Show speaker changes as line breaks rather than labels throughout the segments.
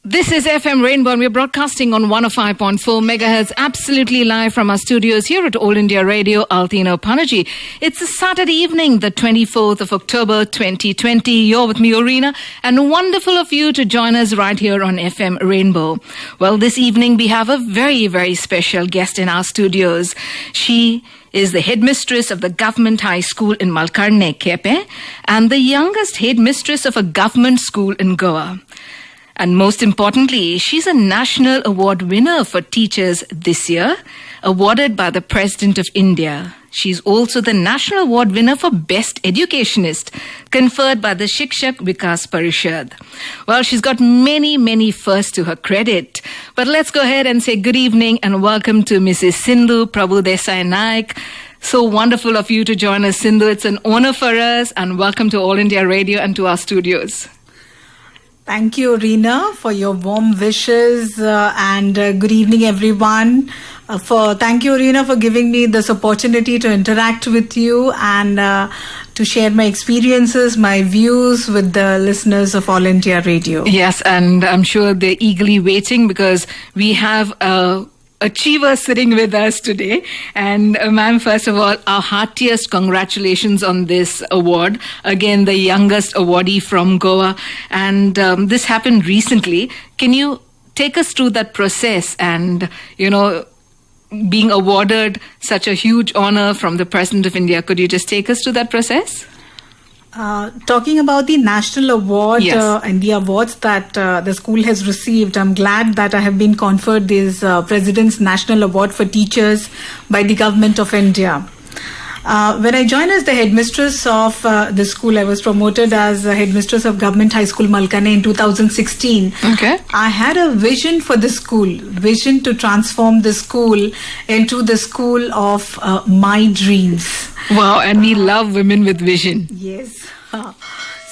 This is FM Rainbow and we're broadcasting on 105.4 megahertz, absolutely live from our studios here at All India Radio, Altino Panaji. It's a Saturday evening, the 24th of October, 2020. You're with me, Orina, and wonderful of you to join us right here on FM Rainbow. Well, this evening we have a very, very special guest in our studios. She is the headmistress of the Government High School in Malkarne, Kepe, and the youngest headmistress of a government school in Goa. And most importantly, she's a national award winner for teachers this year, awarded by the President of India. She's also the national award winner for Best Educationist, conferred by the Shikshak Vikas Parishad. Well, she's got many, many firsts to her credit. But let's go ahead and say good evening and welcome to Mrs. Sindhu Prabhu Desai Naik. So wonderful of you to join us, Sindhu. It's an honor for us, and welcome to All India Radio and to our studios.
Thank you, Reena, for your warm wishes and good evening, everyone. Thank you, Reena, for giving me this opportunity to interact with you and to share my experiences, my views with the listeners of All India Radio.
Yes, and I'm sure they're eagerly waiting because we have achiever sitting with us today. And ma'am, first of all, our heartiest congratulations on this award. Again, the youngest awardee from Goa. And this happened recently. Can you take us through that process and, being awarded such a huge honor from the President of India? Could you just take us through that process?
Talking about the national award
Yes.
and the awards that the school has received, I'm glad that I have been conferred this President's National Award for Teachers by the Government of India. When I joined as the headmistress of the school, I was promoted as headmistress of Government High School Malkarne in 2016.
Okay.
I had a vision for the school, vision to transform the school into the school of my dreams.
Wow, and we love women with vision.
Yes.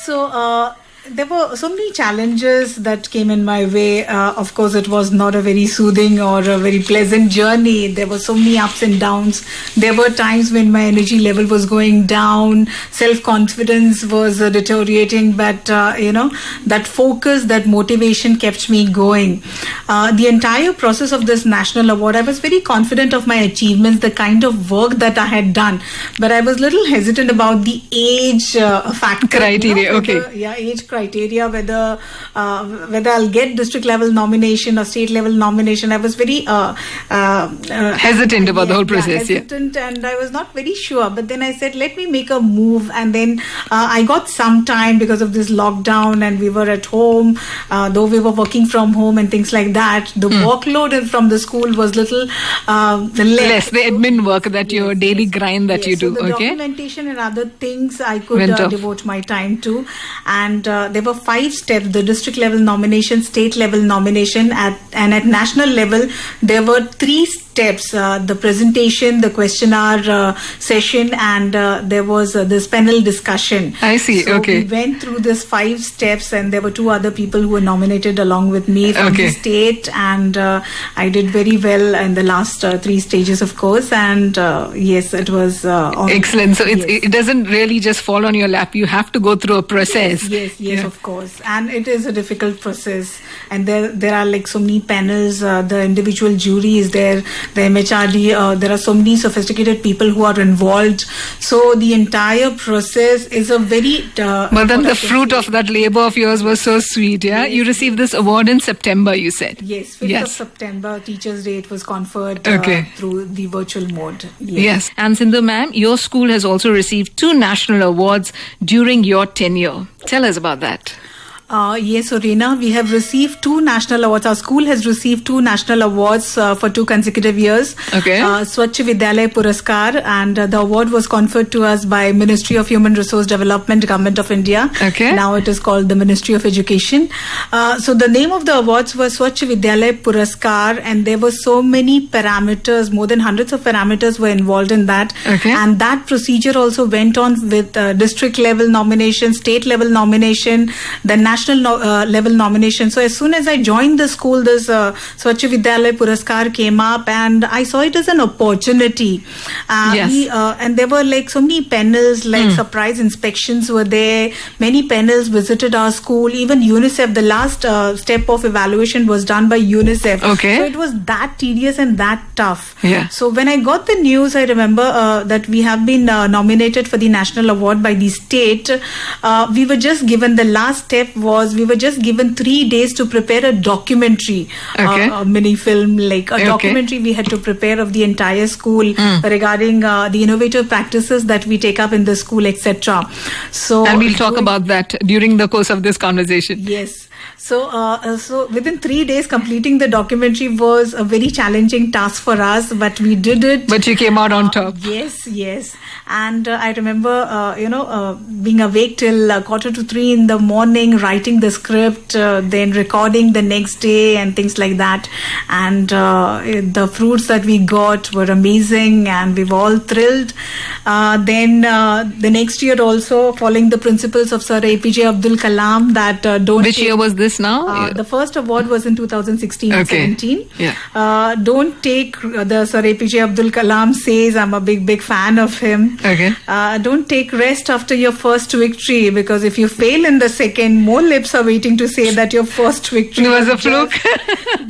So there were so many challenges that came in my way. Of course, it was not a very soothing or a very pleasant journey. There were so many ups and downs. There were times when my energy level was going down, self-confidence was deteriorating, but that focus, that motivation kept me going. The entire process of this national award, I was very confident of my achievements, the kind of work that I had done, but I was a little hesitant about the age factor.
Criteria, okay.
Age criteria, whether I'll get district level nomination or state level nomination. I was very
Hesitant about the whole process.
hesitant, and I was not very sure. But then I said, let me make a move, and then I got some time because of this lockdown, and we were at home, though we were working from home and things like that. The workload from the school was little
Less the admin work that your daily grind that you do.
So the
Okay.
documentation and other things I could
Went off.
devote my time to, and there were 5 steps: the district level nomination, state level nomination, and at national level there were 3 steps: the presentation, the questionnaire session, and there was this panel discussion.
I see.
So
Okay.
we went through this 5 steps, and there were 2 other people who were nominated along with me from
Okay.
the state, and I did very well in the last 3 stages, of course. And yes, it was
Excellent. So
yes.
it doesn't really just fall on your lap. You have to go through a process.
Yes,
Yeah.
of course. And it is a difficult process. And there are like so many panels, the individual jury is there, the MHRD, there are so many sophisticated people who are involved. So the entire process is a very...
But then the fruit of that labor of yours was so sweet, yeah?
Yes.
You received this award in September, you said.
Yes, 5th of September, Teachers' Day, it was conferred
Okay.
through the virtual mode.
Yes. And Sindhu ma'am, your school has also received 2 national awards during your tenure. Tell us about that.
Yes, Orina, we have received 2 national awards. Our school has received 2 national awards for 2 consecutive years.
Okay.
Swachh Vidyalaya Puraskar, and the award was conferred to us by Ministry of Human Resource Development, Government of India.
Okay.
Now it is called the Ministry of Education. So the name of the awards was Swachh Vidyalaya Puraskar, and there were so many parameters, more than hundreds of parameters were involved in that.
Okay.
And that procedure also went on with district level nomination, state level nomination, the national national level nomination. So as soon as I joined the school, this Swachh Vidyalaya Puraskar came up, and I saw it as an opportunity. And there were like so many panels, like surprise inspections were there. Many panels visited our school. Even UNICEF, the last step of evaluation was done by UNICEF.
Okay.
So it was that tedious and that tough.
Yeah.
So when I got the news, I remember that we have been nominated for the national award by the state. We were just given, the last step was we were just given 3 days to prepare a documentary, a mini film, like a documentary we had to prepare of the entire school regarding the innovative practices that we take up in the school, etc. So,
and we'll talk about that during the course of this conversation.
Yes. So within 3 days, completing the documentary was a very challenging task for us, but we did it.
But you came out on top.
Yes. And I remember, being awake till 2:45 in the morning, writing the script, then recording the next day and things like that. And the fruits that we got were amazing, and we were all thrilled. Then the next year also, following the principles of Sir APJ Abdul Kalam, that don't...
Which year was this now?
The first award was in 2016-17.
Yeah.
Don't take the Sir APJ Abdul Kalam says, I'm a big fan of him.
Okay.
Don't take rest after your first victory, because if you fail in the second, more lips are waiting to say that your first victory
was a fluke.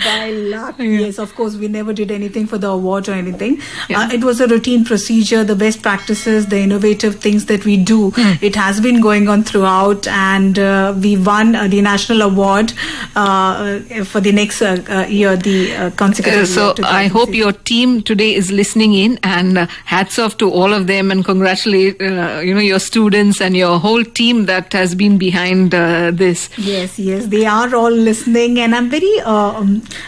By luck. Yes, of course, we never did anything for the award or anything.
Yeah.
It was a routine procedure, the best practices, the innovative things that we do. It has been going on throughout, and we won the national award for the next year, the consecutive
So
year.
I hope your team today is listening in, and hats off to all of them, and congratulate your students and your whole team that has been behind this.
Yes, they are all listening, and I'm very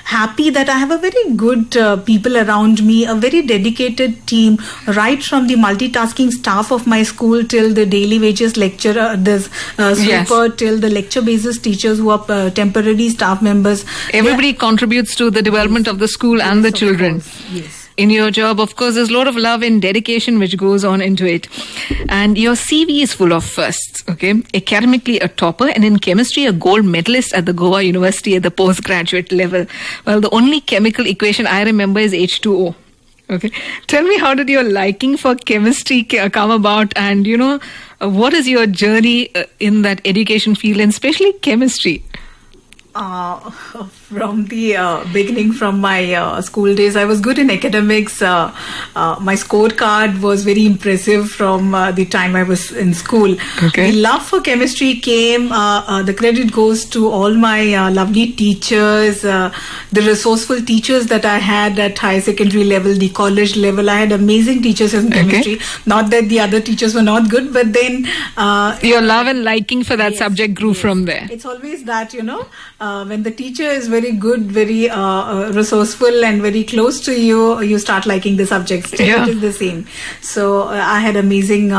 happy that I have a very good people around me, a very dedicated team, right from the multitasking staff of my school till the daily wages lecturer, this sweeper, till the lecture basis teachers who are temporary staff members.
Everybody contributes to the development of the school and the children.
Yes.
In your job, of course, there's a lot of love and dedication which goes on into it. And your CV is full of firsts, okay? Academically, a topper, and in chemistry, a gold medalist at the Goa University at the postgraduate level. Well, the only chemical equation I remember is H2O. Okay. Tell me, how did your liking for chemistry come about? And, what is your journey in that education field, and especially chemistry?
From the beginning, from my school days, I was good in academics. My scorecard was very impressive from the time I was in school.
Okay.
The love for chemistry came, the credit goes to all my lovely teachers, the resourceful teachers that I had at higher secondary level, the college level. I had amazing teachers in chemistry. Not that the other teachers were not good, but then...
your love and liking for that subject grew from there.
It's always that, when the teacher is very good, very resourceful and very close to you, you start liking the subject. Still, it is the same. So I had amazing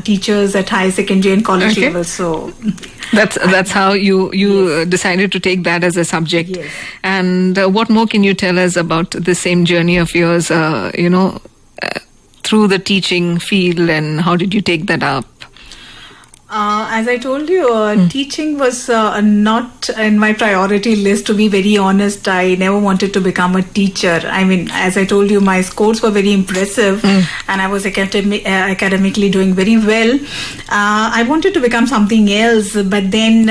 teachers at high secondary and college level. So
that's how you decided to take that as a subject.
Yes.
And what more can you tell us about the same journey of yours? Through the teaching field, and how did you take that up?
As I told you, teaching was not in my priority list, to be very honest. I never wanted to become a teacher. I mean, as I told you, my scores were very impressive and I was academically doing very well. I wanted to become something else, but then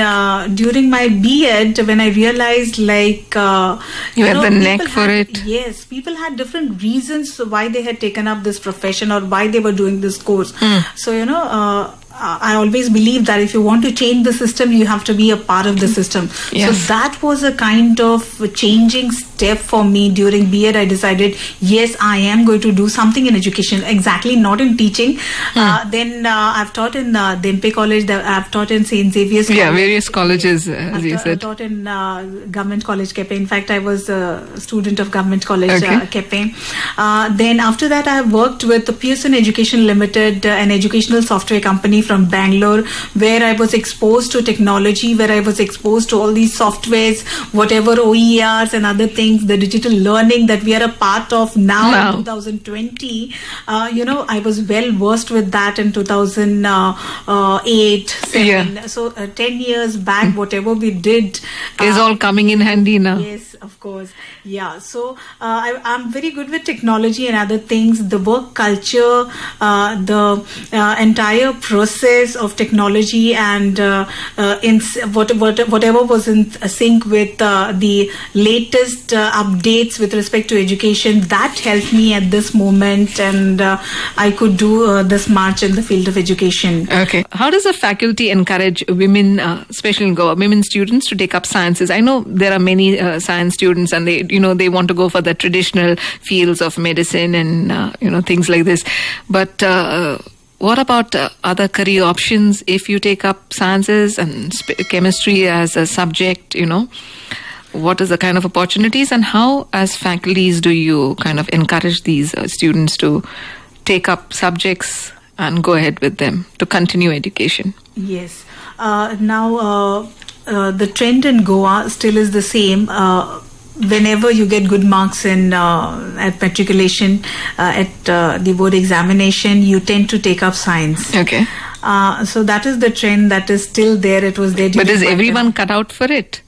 during my B.Ed, when I realized you
had the neck for it.
Yes, people had different reasons why they had taken up this profession or why they were doing this course. So, I always believe that if you want to change the system, you have to be a part of the system.
Yes.
So that was a kind of changing step for me during B.Ed. I decided, yes, I am going to do something in education, exactly not in teaching. Then I've taught in Dempe College, I've taught in St. Xavier's College.
Yeah, various colleges, as you said.
I've taught in Government College, Kepe. In fact, I was a student of Government College, Kepe. Then after that, I have worked with Pearson Education Limited, an educational software company from Bangalore, where I was exposed to technology, where I was exposed to all these softwares, whatever OERs and other things, the digital learning that we are a part of now in 2020. I was well versed with that in 2008, 7. So 10 years back, whatever we did
is all coming in handy now.
Yes, of course. Yeah. So I'm very good with technology and other things. The work culture, the entire process of technology, and whatever was in sync with the latest updates with respect to education, that helped me at this moment, and I could do this march in the field of education.
Okay. How does the faculty encourage women, especially in Goa, women students to take up sciences? I know there are many science students, and they want to go for the traditional fields of medicine and things like this. But what about other career options if you take up sciences and chemistry as a subject? What is the kind of opportunities, and how, as faculties, do you kind of encourage these students to take up subjects and go ahead with them to continue education?
Yes. Now, the trend in Goa still is the same. Whenever you get good marks in at matriculation, at the board examination, you tend to take up science.
Okay.
So that is the trend that is still there. It was there.
But is everyone cut out for it?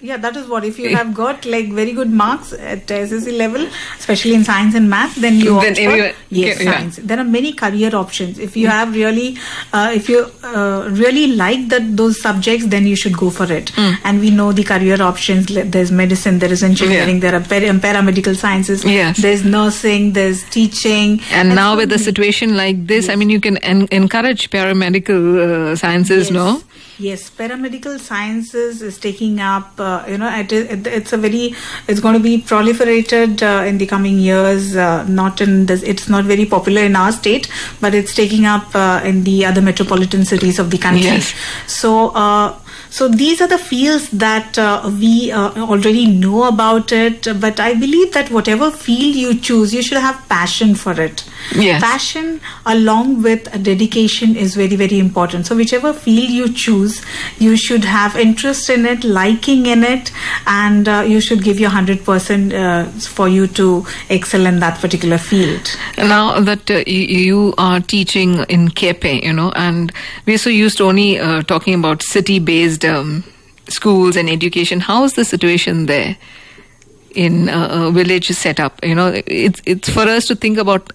Yeah, that is what. If you have got very good marks at SSC level, especially in science and math, then you opt for science. There are many career options. If you have really, really like those subjects, then you should go for it. And we know the career options. There's medicine, there is engineering, there are paramedical sciences, there's nursing, there's teaching.
And now with the situation like this, I mean, you can encourage paramedical sciences, no?
Yes, paramedical sciences is taking up. It's going to be proliferated in the coming years. It's not very popular in our state, but it's taking up in the other metropolitan cities of the country.
Yes.
So these are the fields that we already know about it. But I believe that whatever field you choose, you should have passion for it.
Yes.
Passion along with dedication is very, very important. So whichever field you choose, you should have interest in it, liking in it, and you should give your 100% for you to excel in that particular field.
Now that you are teaching in Kepe, and we're so used to only talking about city-based schools and education. How is the situation there in a village setup? It's for us to think about,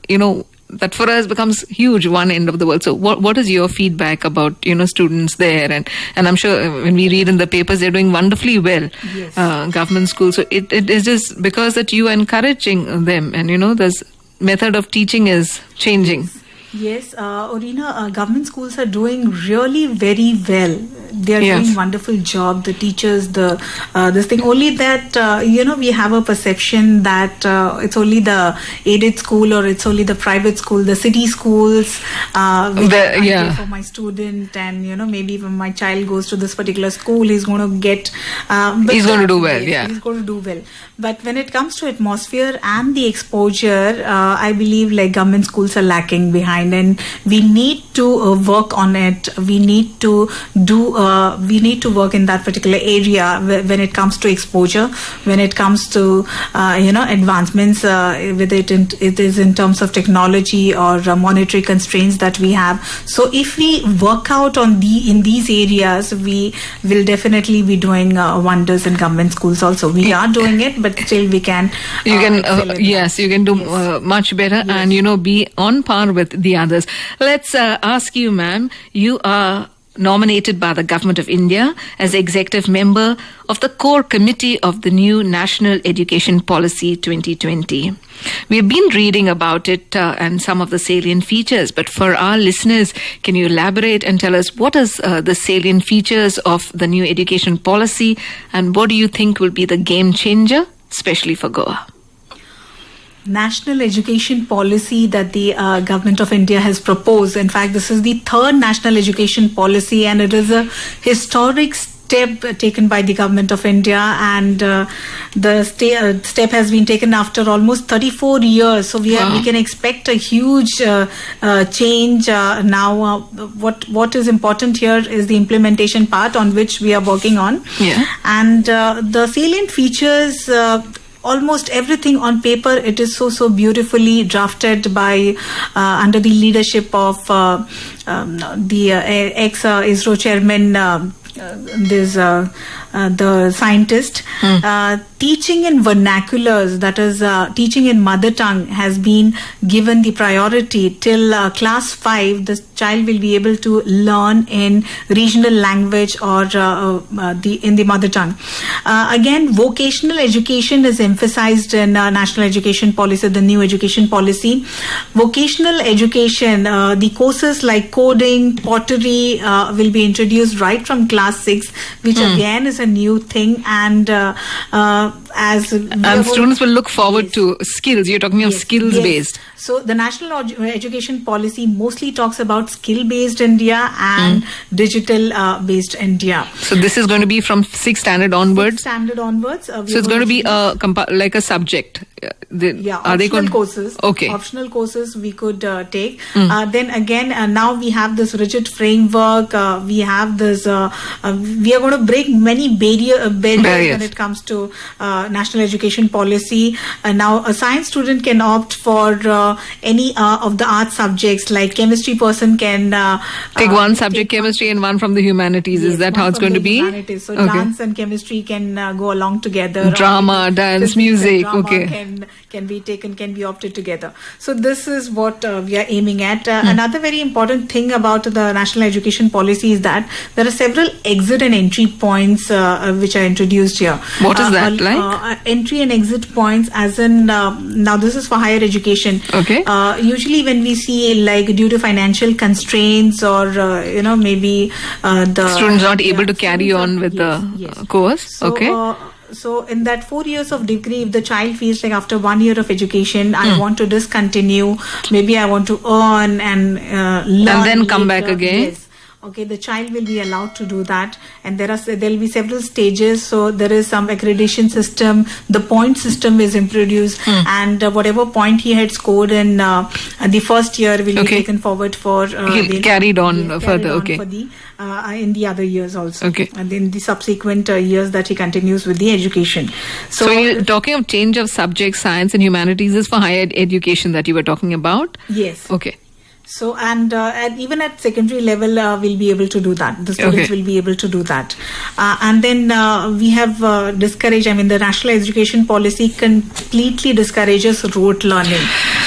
that for us becomes huge, one end of the world. So what is your feedback about, students there? And I'm sure when we read in the papers, they're doing wonderfully well,
yes.
Government schools. So it is just because that you are encouraging them, and, this method of teaching is changing.
Yes, Orina, government schools are doing really very well. They are doing wonderful job. The teachers, this thing. Only that we have a perception that it's only the aided school or it's only the private school, the city schools. Which I pay for my student, and maybe when my child goes to this particular school, he's going to get.
He's going to do well.
He's going to do well. But when it comes to atmosphere and the exposure, I believe government schools are lacking behind. And we need to work on it. We need to work in that particular area when it comes to exposure, when it comes to advancements, whether it is in terms of technology or monetary constraints that we have. So if we work out in these areas, we will definitely be doing wonders in government schools also. We are doing it, but still we can.
You can do much better, and be on par with the others. Let's ask you, ma'am. You are nominated by the Government of India as executive member of the core committee of the new National Education Policy 2020. We've been reading about it and some of the salient features, but for our listeners, can you elaborate and tell us what is the salient features of the new education policy, and what do you think will be the game changer, especially for Goa?
National education policy that the Government of India has proposed. In fact, this is the third national education policy, and it is a historic step step taken by the government of India, and the step has been taken after almost 34 years. So we can expect a huge change now. What is important here is the implementation part on which we are working on, and the salient features. Almost everything on paper, it is so beautifully drafted by under the leadership of the ex-ISRO chairman, the scientist. Teaching in vernaculars, that is teaching in mother tongue, has been given the priority. Till class 5, the child will be able to learn in regional language or in the mother tongue. Again, vocational education is emphasized in National Education Policy, the new education policy. Vocational education, the courses like coding, pottery will be introduced right from class 6, which again is a new thing, and
students will look forward to skills. You're talking of skills based.
So the National Education Policy mostly talks about skill-based India and digital-based India.
So this is going to be from 6th standard onwards?
6th standard onwards.
So it's going to be like a subject?
Optional courses.
Okay.
Optional courses we could take. Then again, now we have this rigid framework. We have this. We are going to break many barriers when it comes to National Education Policy. Now, a science student can opt for any of the art subjects. Like chemistry person can
take one subject, chemistry, and one from the humanities. Is that how it's going to be?
Humanities. So dance and chemistry can go along together.
Drama, dance, music. Okay.
Can be opted together. So this is what we are aiming at. Another very important thing about the National Education Policy is that there are several exit and entry points which are introduced here.
What is that like?
Entry and exit points, as in now this is for higher education.
Okay.
Usually when we see, like, due to financial constraints or maybe the
students not able to carry on with the course.
So, so in that 4 years of degree, if the child feels like after 1 year of education, I want to discontinue, maybe I want to earn and learn
and then come
later.
back again.
Yes. Okay, the child will be allowed to do that, and there will be several stages. So there is some accreditation system. The point system is introduced, and whatever point he had scored in the first year will be taken forward for
carried on further.
For the in the other years also.
Okay,
and in the subsequent years that he continues with the education.
So you're talking of change of subjects, science and humanities is for higher education that you were talking about.
Yes.
Okay.
So, and even at secondary level, we'll be able to do that. The students will be able to do that. And then we have discouraged, the National Education Policy completely discourages rote learning.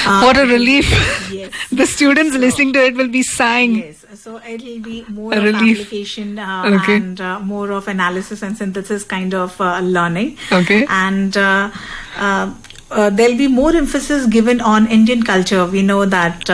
What a relief.
Yes.
The students listening to it will be sighing.
Yes. So it will be more of application and more of analysis and synthesis kind of learning.
Okay.
And there'll be more emphasis given on Indian culture. We know that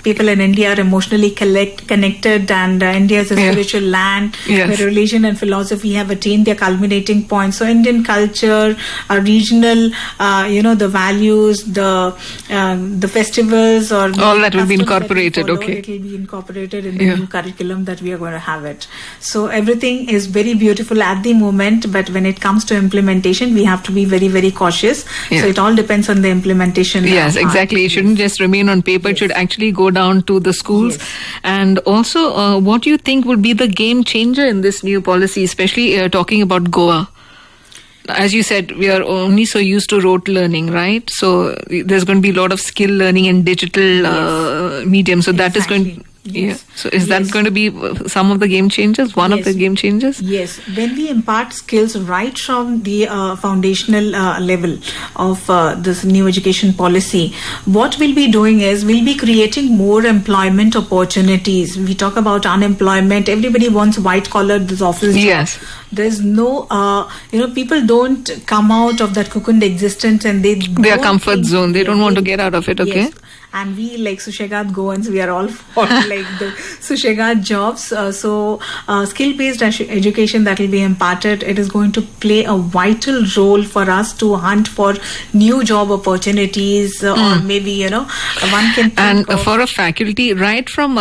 people in India are emotionally connected, and India is a spiritual land where religion and philosophy have attained their culminating point. So Indian culture, regional, the values, the festivals, or
all that will be incorporated.
It will be incorporated in the new curriculum that we are going to have it. So everything is very beautiful at the moment, but when it comes to implementation, we have to be very, very cautious. So it all depends on the implementation.
Yes, exactly. It shouldn't just remain on paper. It should actually go down to the schools. And also, what do you think would be the game changer in this new policy, especially talking about Goa? As you said, we are only so used to rote learning, right? So there's going to be a lot of skill learning and digital medium. So that is going to... So is that going to be some of the game changers? One of the game changers?
Yes. When we impart skills right from the foundational level of this new education policy, what we'll be doing is we'll be creating more employment opportunities. We talk about unemployment. Everybody wants white collar office jobs. There's no, people don't come out of that cocooned existence, and their
comfort zone. They don't want to get out of it. Okay.
Yes. And we, like Sushegat Goans, we are all for like the Sushegad jobs. Skill-based education that will be imparted, it is going to play a vital role for us to hunt for new job opportunities, or maybe, one can think
and
of,
for a faculty, right from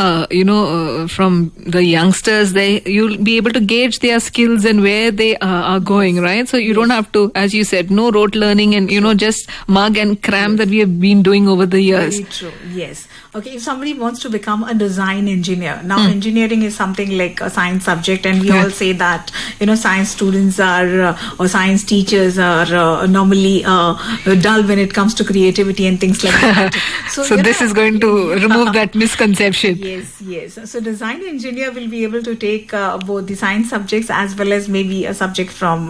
from the youngsters, you'll be able to gauge their skills and where they are going, right? So you don't have to, as you said, no rote learning and just mug and cram that we have been doing over the years.
Very true. Yes. Okay. If somebody wants to become a design engineer, now engineering is something like a science subject, and we all say that science students are or science teachers are normally dull when it comes to creativity and things like that.
So this is going to remove that misconception.
Yes. So design engineer will be able to take both the science subjects as well as maybe a subject from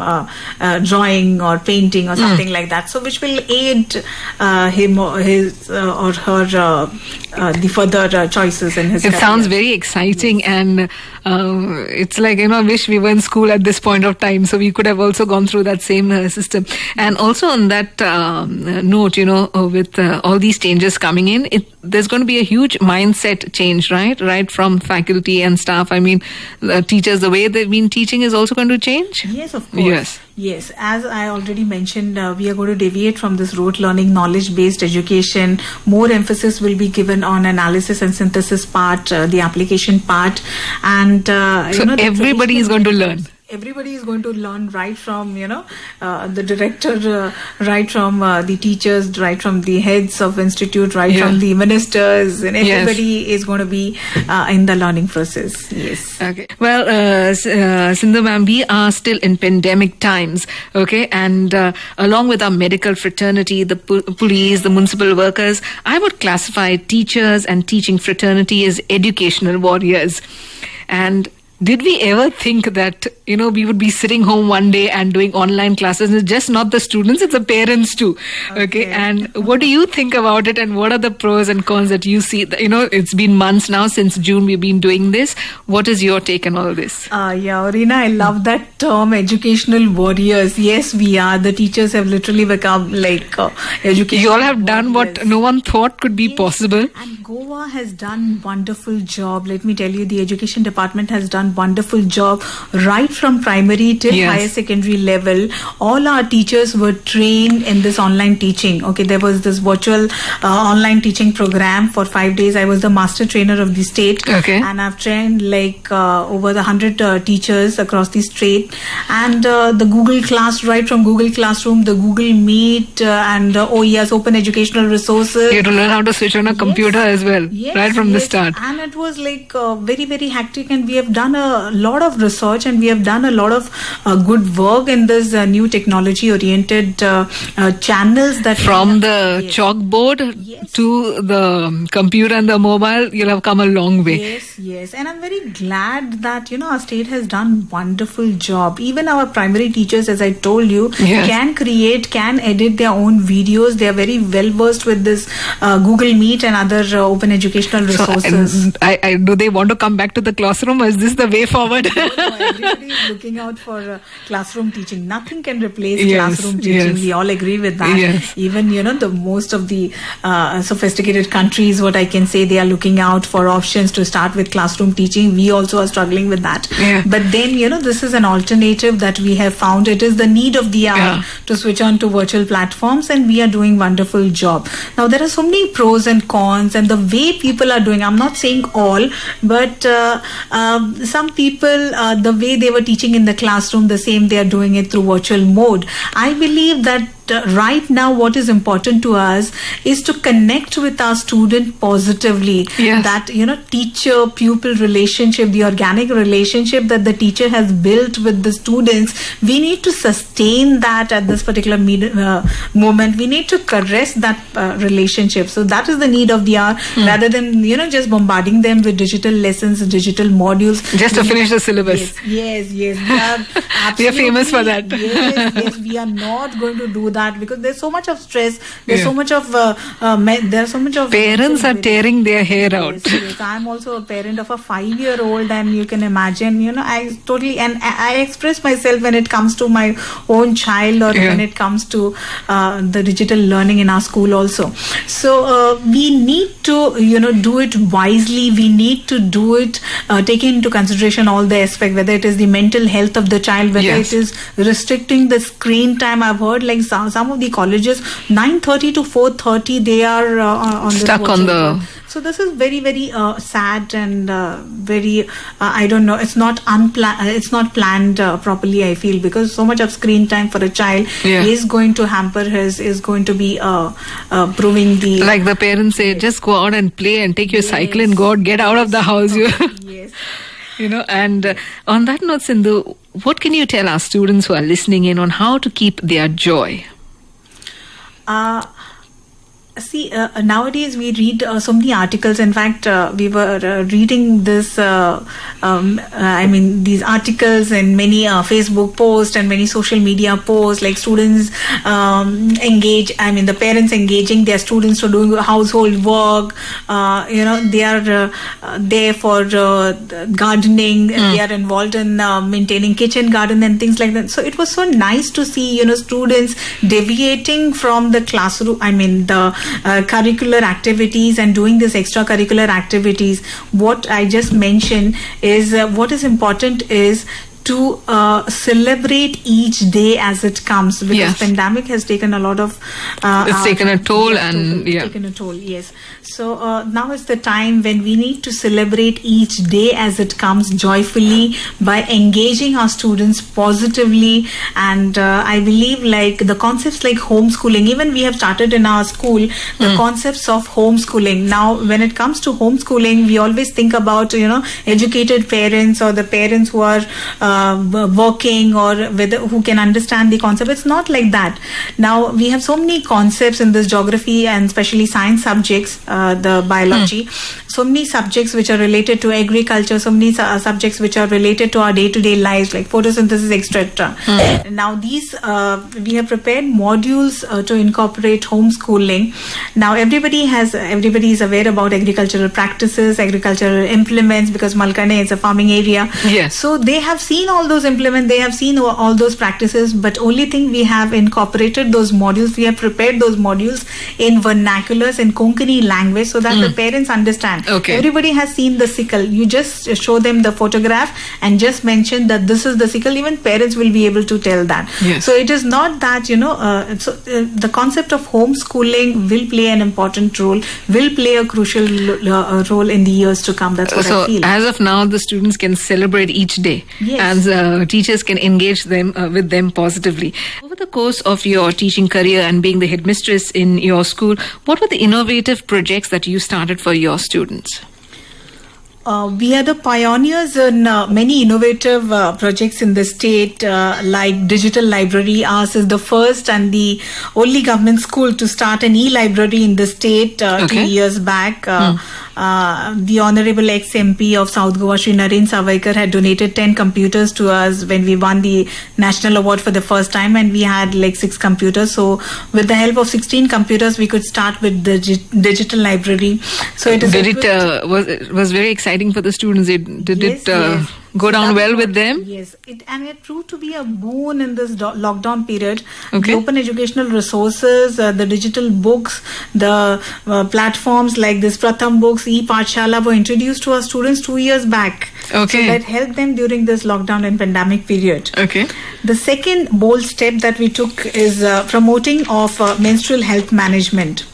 drawing or painting or something like that. So which will aid him or his or her the further choices in his
It
career.
sounds very exciting, and it's like, I wish we were in school at this point of time, so we could have also gone through that same system. And also on that note, with all these changes coming in, there's going to be a huge mindset change, right from faculty and staff. I mean, teachers, the way they've been teaching is also going to change?
Yes, of course. Yes, as I already mentioned, we are going to deviate from this rote learning, knowledge-based education. More emphasis will be given on analysis and synthesis part, the application part, and
so everybody is going to learn.
Everybody is going to learn, right from the director, right from the teachers, right from the heads of institute, right from the ministers, and everybody is going to be in the learning process. Yes.
Okay. Well, Sindhu ma'am, we are still in pandemic times. Okay, and along with our medical fraternity, the police, the municipal workers, I would classify teachers and teaching fraternity as educational warriors. And did we ever think that, we would be sitting home one day and doing online classes? It's just not the students, it's the parents too. Okay. And what do you think about it, and what are the pros and cons that you see? It's been months now since June we've been doing this. What is your take on all this?
Reena, I love that term, educational warriors. Yes, we are. The teachers have literally become like educational
You all have done what no one thought could be possible.
And Goa has done wonderful job. Let me tell you, the education department has done wonderful job right from primary till higher secondary level. All our teachers were trained in this online teaching. Okay, there was this virtual online teaching program for 5 days. I was the master trainer of the state, and I've trained like over 100 teachers across the state. And the Google Class, right from Google Classroom, the Google Meet, and OES, Open Educational Resources.
You had to learn how to switch on a computer as well, right from the start.
And it was like very, very hectic, and we have done a lot of research, and we have done a lot of good work in this new technology oriented channels that
from the chalkboard to the computer and the mobile. You'll have come a long way.
Yes, and I'm very glad that our state has done wonderful job. Even our primary teachers, as I told you, can create, can edit their own videos. They are very well versed with this Google Meet and other open educational resources.
So, do they want to come back to the classroom, or is this the way forward?
Everybody is looking out for classroom teaching. Nothing can replace classroom teaching. We all agree with that. Even the most of the sophisticated countries, what I can say, they are looking out for options to start with classroom teaching. We also are struggling with that. But then this is an alternative that we have found. It is the need of the hour to switch on to virtual platforms, and we are doing wonderful job. Now there are so many pros and cons, and the way people are doing, I'm not saying all, but some people, the way they were teaching in the classroom, the same they are doing it through virtual mode. I believe that right now what is important to us is to connect with our student positively. That teacher pupil relationship, the organic relationship that the teacher has built with the students, we need to sustain that at this particular moment. We need to caress that relationship. So that is the need of the hour, rather than just bombarding them with digital lessons, digital modules
just to finish the syllabus.
Yes, we are
we are famous for that.
Yes, we are not going to do that, because there's so much of stress, there's so much of
parents are tearing their hair out.
Yes, I'm also a parent of a 5-year-old, and you can imagine, I express myself when it comes to my own child, or when it comes to the digital learning in our school also. So we need to do it wisely. We need to do it taking into consideration all the aspects, whether it is the mental health of the child, whether it is restricting the screen time. I've heard like some of the colleges 9:30 to 4:30 they are on
stuck on the.
So this is very, very sad, and very I don't know. It's not planned properly, I feel, because so much of screen time for a child is going to hamper is going to be proving the.
Like the parents say, just go out and play and take your cycle and go out, get out of the house.
Yes.
And on that note, Sindhu, what can you tell our students who are listening in on how to keep their joy?
See, nowadays we read so many articles. In fact, we were reading this, these articles and many Facebook posts and many social media posts, like students the parents engaging their students to doing household work. They are there for gardening. They are involved in maintaining kitchen garden and things like that. So it was so nice to see, students deviating from the classroom, the curricular activities, and doing this extracurricular activities. What I just mentioned is what is important is to celebrate each day as it comes, because pandemic has taken a lot of
it's taken a toll,
taken a toll. Yes. So now is the time when we need to celebrate each day as it comes joyfully by engaging our students positively. And I believe like the concepts like homeschooling, even we have started in our school the concepts of homeschooling. Now when it comes to homeschooling, we always think about educated parents, or the parents who are working, or who can understand the concept. It's not like that. Now we have so many concepts in this geography and especially science subjects, the biology, so many subjects which are related to agriculture, so many subjects which are related to our day-to-day lives, like photosynthesis, etc. Now these we have prepared modules to incorporate homeschooling. Now everybody is aware about agricultural practices, agricultural implements, because Malkane is a farming area.
Yes.
So they have seen all those implements, they have seen all those practices, but only thing we have incorporated those modules, we have prepared those modules in vernaculars, in Konkani language, so that the parents understand.
Okay.
Everybody has seen the sickle. You just show them the photograph and just mention that this is the sickle. Even parents will be able to tell that.
Yes.
So it is not that, the concept of homeschooling will play an important role, will play a crucial role in the years to come. That's what I feel.
So as of now, the students can celebrate each day.
Yes.
And teachers can engage them with them positively. Over the course of your teaching career and being the headmistress in your school, what were the innovative projects that you started for your students?
We are the pioneers in many innovative projects in the state, like Digital Library. Ours is the first and the only government school to start an e-library in the state 2 years back. The Honorable ex-MP of South Goa, Shri Naren Savaikar, had donated 10 computers to us when we won the national award for the first time, and we had like 6 computers. So with the help of 16 computers, we could start with the Digital Library. So it is
was very exciting for the students. Did it go down well with them?
Yes, it proved to be a boon in this lockdown period.
Okay.
The open educational resources, the digital books, the platforms like this Pratham Books, e-Pathshala were introduced to our students 2 years back.
Okay.
So that helped them during this lockdown and pandemic period.
Okay.
The second bold step that we took is promoting of menstrual health management.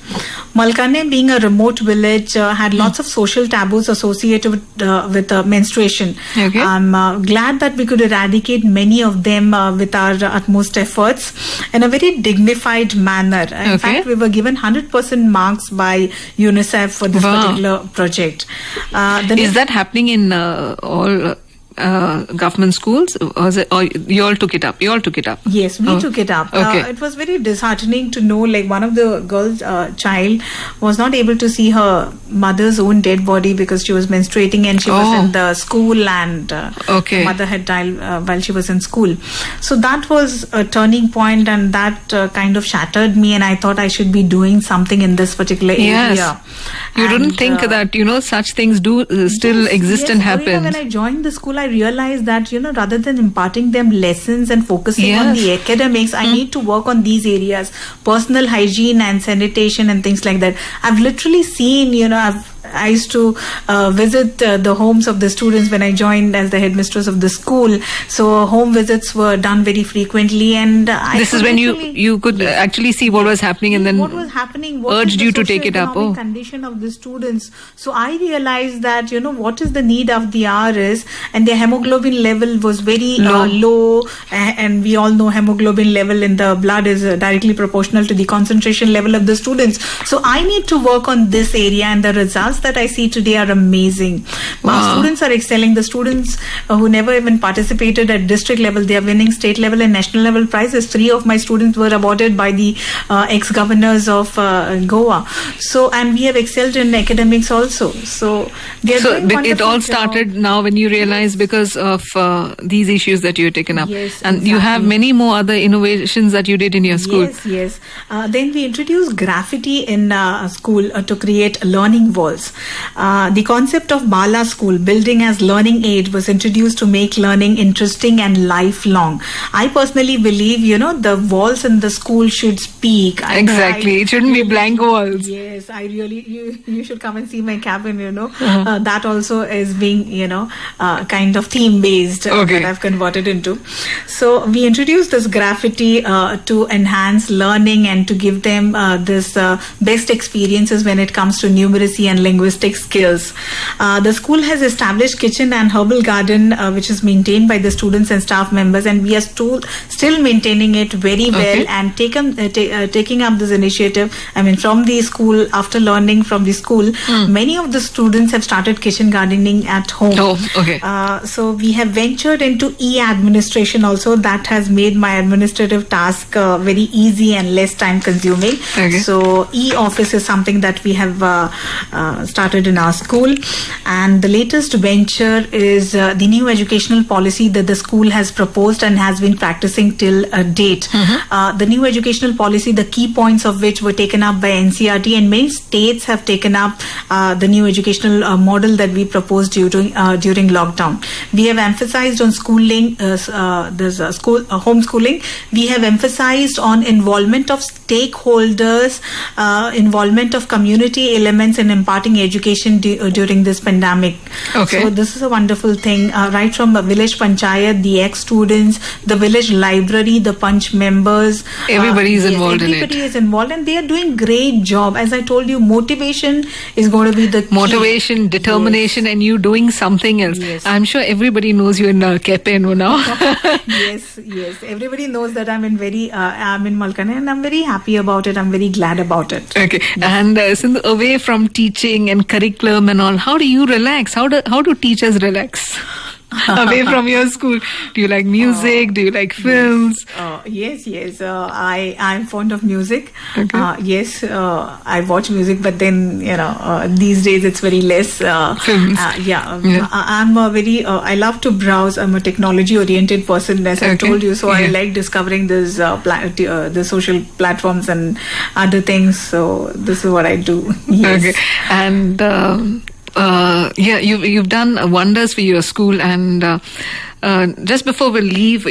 Malkane, being a remote village, had lots of social taboos associated with menstruation.
Okay.
I'm glad that we could eradicate many of them with our utmost efforts in a very dignified manner. In fact, we were given 100% marks by UNICEF for this particular project.
Is that happening in all government schools? Or you all took it up?
Yes, we took it up.
Okay.
It was very disheartening to know, like, one of the girls' child was not able to see her mother's own dead body because she was menstruating and she was in the school, and
Okay.
her mother had died while she was in school. So that was a turning point, and that kind of shattered me, and I thought I should be doing something in this particular
Yes.
area.
You didn't
And,
think that, such things do still
Yes,
exist
yes,
and
Marina,
happen.
when I joined the school, I realized that, rather than imparting them lessons and focusing on
Yes.
the academics, I need to work on these areas, personal hygiene and sanitation and things like that. I've literally seen, I used to visit the homes of the students when I joined as the headmistress of the school. So home visits were done very frequently, and
This is when you could actually see what was happening and then
what was happening, what
urged
is the
you to take it up.
socio-economic condition of the students. So I realized that what is the need of the hour is, and their hemoglobin level was very low, and we all know hemoglobin level in the blood is directly proportional to the concentration level of the students. So I need to work on this area, and the results that I see today are amazing. Our students are excelling. The students who never even participated at district level, they are winning state level and national level prizes. 3 of my students were awarded by the ex-governors of Goa. So, and we have excelled in academics also. So,
it all started now when you realized because of these issues that you've taken up.
Yes,
and you have many more other innovations that you did in your school.
Yes. Then we introduced graffiti in school to create learning walls. The concept of Bala School, building as learning aid, was introduced to make learning interesting and lifelong. I personally believe, the walls in the school should speak.
Exactly. It shouldn't be blank walls.
Yes, I really, you should come and see my cabin, that also is being, kind of theme-based that I've converted into. So we introduced this graffiti to enhance learning and to give them this best experiences when it comes to numeracy and linguistic skills. The school has established kitchen and herbal garden, which is maintained by the students and staff members, and we are still maintaining it very well and taking up this initiative. I mean, from the school, after learning from the school, many of the students have started kitchen gardening at home. So we have ventured into e-administration also. That has made my administrative task very easy and less time consuming. So e-office is something that we have started in our school, and the latest venture is the new educational policy that the school has proposed and has been practicing till date. The new educational policy, the key points of which were taken up by NCERT, and many states have taken up the new educational model that we proposed during lockdown. We have emphasized on schooling, homeschooling. We have emphasized on involvement of stakeholders, involvement of community elements in imparting education during this pandemic. So this is a wonderful thing. Right from a village panchayat, the ex-students, the village library, the punch members.
Everybody is involved in it.
Everybody is involved, and they are doing great job. As I told you, motivation is going to be the key.
Motivation, determination, and you doing something else. I'm sure everybody knows you in Kepen now.
Yes. Everybody knows that I'm in Malkane, and I'm very happy about it. I'm very glad about it.
And since away from teaching and curriculum and all, how do you relax? How do teachers relax? Away from your school, do you like music? Do you like films?
Yes. I'm fond of music. Yes, I watch music, but then these days it's very less.
Films.
I'm a very. I love to browse. I'm a technology-oriented person, as I told you. So I like discovering this the social platforms and other things. So this is what I do. Yes.
And. You've done wonders for your school, and just before we leave,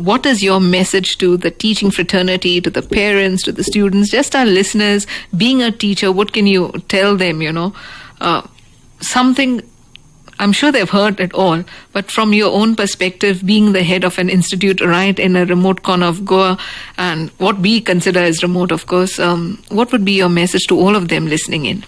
what is your message to the teaching fraternity, to the parents, to the students, just our listeners? Being a teacher, what can you tell them? Something. I'm sure they've heard it all, but from your own perspective, being the head of an institute right in a remote corner of Goa, and what we consider as remote, of course, what would be your message to all of them listening in?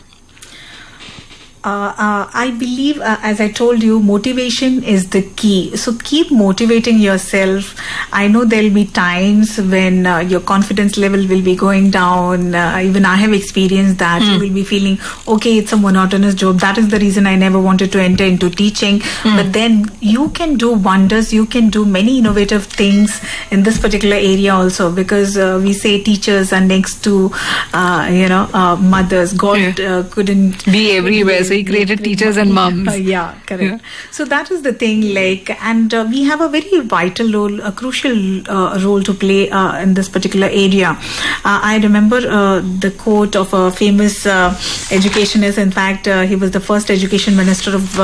I believe, as I told you, motivation is the key. So keep motivating yourself. I know there'll be times when your confidence level will be going down. Even I have experienced that. You will be feeling, okay, it's a monotonous job. That is the reason I never wanted to enter into teaching. But then you can do wonders. You can do many innovative things in this particular area also, because we say teachers are next to, mothers. God couldn't
be everywhere. So he created teachers and moms.
Yeah, correct. Yeah. So that is the thing, and we have a very vital role, a crucial role to play in this particular area. I remember the quote of a famous educationist. In fact, he was the first education minister of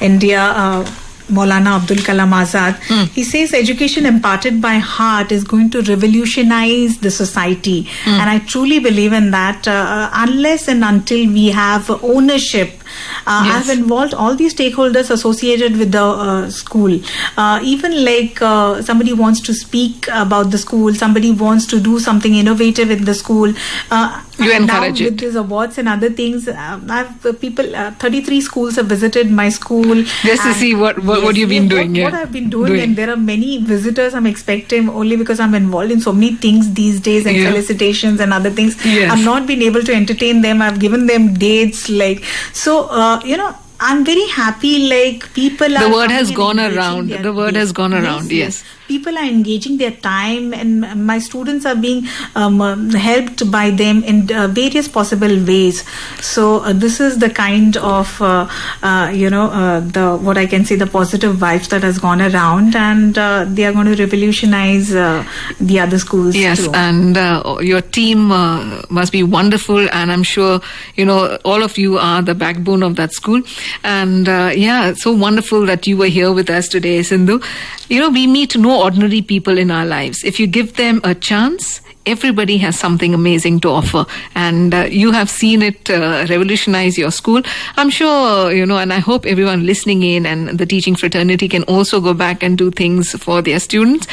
India, Maulana Abdul Kalam Azad. He says education imparted by heart is going to revolutionize the society. And I truly believe in that. Unless and until we have ownership, I've involved all the stakeholders associated with the school. Even somebody wants to speak about the school, somebody wants to do something innovative in the school.
You encourage it.
With these awards and other things, I've 33 schools have visited my school.
Just to see what you've been doing.
What I've been doing. And there are many visitors I'm expecting, only because I'm involved in so many things these days, and felicitations and other things. I've not been able to entertain them. I've given them dates. I'm very happy. People are.
The word has gone around. The word has gone around. Yes.
People are engaging their time, and my students are being helped by them in various possible ways. So this is the kind of what I can say, the positive vibes that has gone around, and they are going to revolutionize the other schools.
Yes,
too.
And your team must be wonderful, and I'm sure all of you are the backbone of that school. And so wonderful that you were here with us today, Sindhu. We meet no ordinary people in our lives. If you give them a chance, everybody has something amazing to offer, and you have seen it revolutionize your school. I'm sure, and I hope everyone listening in and the teaching fraternity can also go back and do things for their students.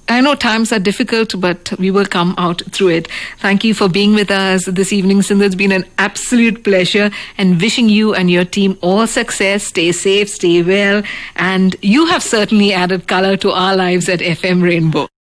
I know times are difficult, but we will come out through it. Thank you for being with us this evening, Sindhu. It's been an absolute pleasure, and wishing you and your team all success. Stay safe, stay well, and you have certainly added color to our lives at FM Rainbow.